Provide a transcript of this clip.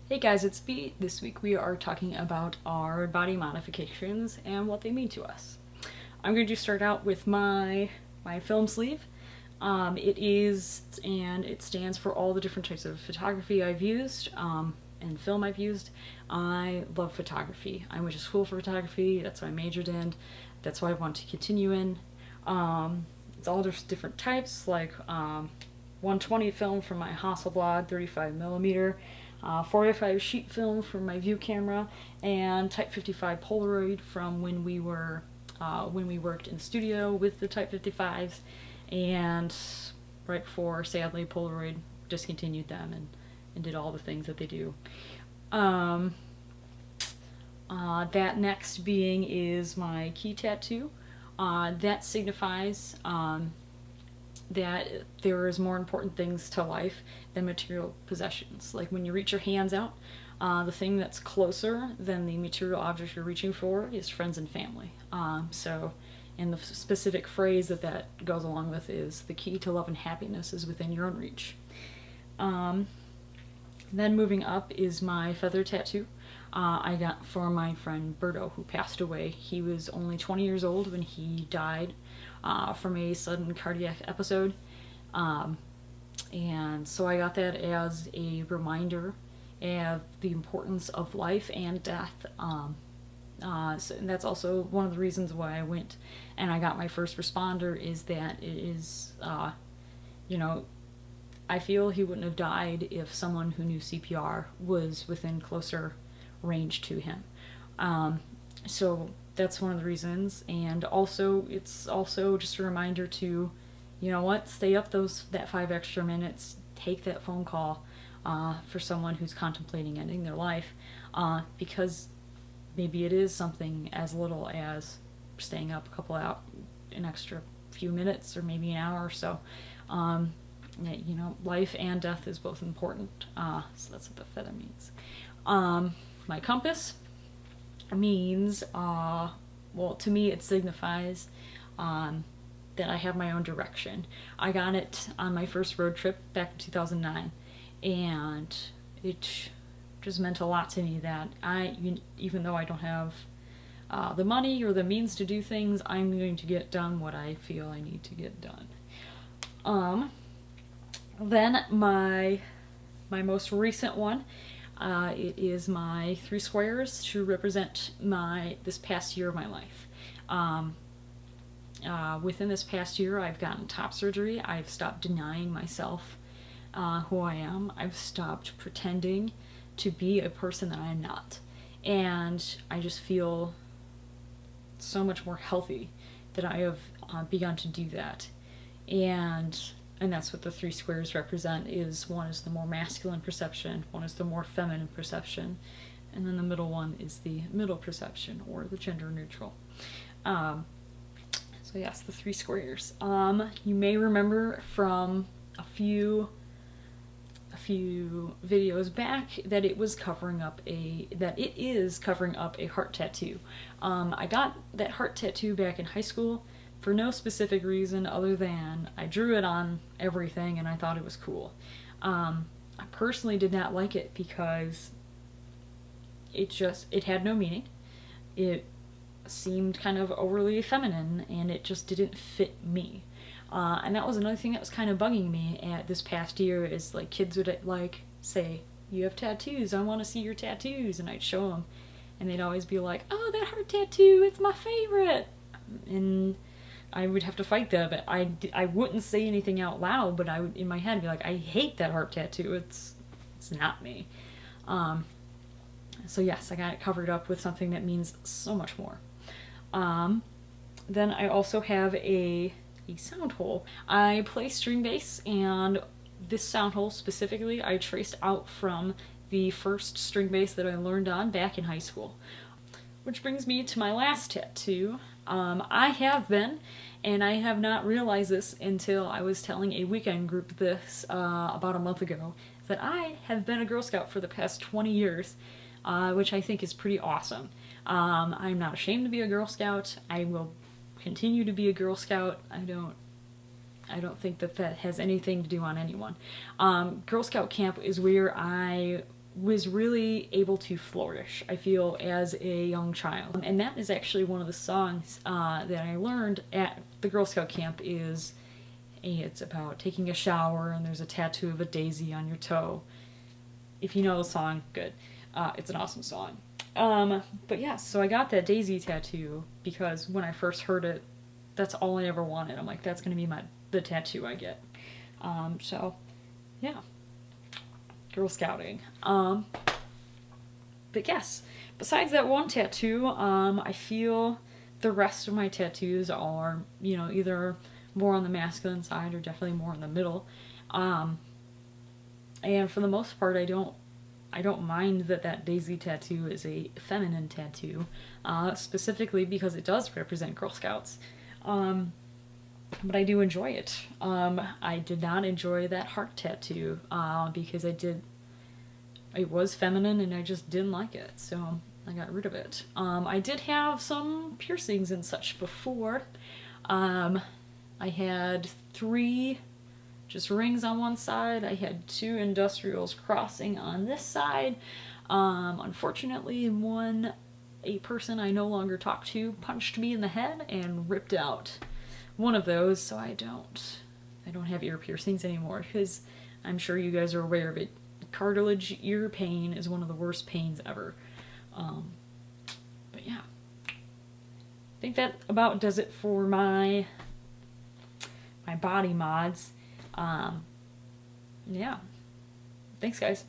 Hey guys, it's B. This week we are talking about our body modifications and what they mean to us. I'm going to start out with my film sleeve. It is, and it stands for all the different types of photography I've used and film I've used. I love photography. I went to school for photography. That's what I majored in. That's what I want to continue in. It's all just different types, like 120 film from my Hasselblad 35 millimeter, 45 sheet film from my View camera, and Type 55 Polaroid from when we worked in the studio with the Type 55s, and right before, sadly, Polaroid discontinued them and did all the things that they do. Um, that next being is my key tattoo. That signifies that there is more important things to life than material possessions. Like when you reach your hands out, the thing that's closer than the material object you're reaching for is friends and family. And the specific phrase that goes along with is the key to love and happiness is within your own reach. Um, then moving up is my feather tattoo. I got for my friend Berto, who passed away. He was only 20 years old when he died from a sudden cardiac episode. Um, and so I got that as a reminder of the importance of life and death. And that's also one of the reasons why I went and I got my first responder, is that it is, you know, I feel he wouldn't have died if someone who knew CPR was within closer range to him. So that's one of the reasons, and also it's also just a reminder to, you know what, stay up that 5 extra minutes, take that phone call for someone who's contemplating ending their life, because maybe it is something as little as staying up an extra few minutes, or maybe an hour or so. Life and death is both important. So that's what the feather means. My compass means, to me, it signifies that I have my own direction. I got it on my first road trip back in 2009, and it just meant a lot to me that even though I don't have the money or the means to do things, I'm going to get done what I feel I need to get done. Then my most recent one, it is my 3 squares to represent this past year of my life. Within this past year, I've gotten top surgery. I've stopped denying myself who I am. I've stopped pretending to be a person that I'm not. And I just feel so much more healthy that I have begun to do that. And that's what the 3 squares represent. Is one is the more masculine perception, one is the more feminine perception, and then the middle one is the middle perception, or the gender neutral. So yes, the 3 squares. You may remember from a few videos back that it is covering up a heart tattoo. I got that heart tattoo back in high school for no specific reason other than I drew it on everything and I thought it was cool. I personally did not like it because it had no meaning. It seemed kind of overly feminine, and it just didn't fit me. And that was another thing that was kind of bugging me at this past year, is like kids would like say, "You have tattoos, I want to see your tattoos," and I'd show them, and they'd always be like, "Oh, that heart tattoo, it's my favorite," and I would have to fight that, but I wouldn't say anything out loud, but I would in my head be like, "I hate that heart tattoo. It's not me." So yes, I got it covered up with something that means so much more. Then I also have a sound hole. I play string bass, and this sound hole specifically I traced out from the first string bass that I learned on back in high school. Which brings me to my last tattoo. I have been, and I have not realized this until I was telling a weekend group this about a month ago, that I have been a Girl Scout for the past 20 years, which I think is pretty awesome. I'm not ashamed to be a Girl Scout. I will continue to be a Girl Scout. I don't think that has anything to do on anyone. Girl Scout camp is where I was really able to flourish, I feel, as a young child. And that is actually one of the songs that I learned at the Girl Scout camp. It's about taking a shower and there's a tattoo of a daisy on your toe. If you know the song, good. It's an awesome song. But yeah, so I got that daisy tattoo because when I first heard it, that's all I ever wanted. I'm like, that's gonna be the tattoo I get. So yeah, Girl Scouting. But yes, besides that one tattoo, I feel the rest of my tattoos are, either more on the masculine side or definitely more in the middle. And for the most part, I don't mind that daisy tattoo is a feminine tattoo, specifically because it does represent Girl Scouts. But I do enjoy it. I did not enjoy that heart tattoo because it was feminine and I just didn't like it, so I got rid of it. I did have some piercings and such before. I had 3 just rings on one side. I had 2 industrials crossing on this side. Unfortunately, a person I no longer talk to punched me in the head and ripped out one of those, so I don't have ear piercings anymore, because I'm sure you guys are aware of it. Cartilage ear pain is one of the worst pains ever. But yeah, I think that about does it for my body mods. Yeah, thanks guys.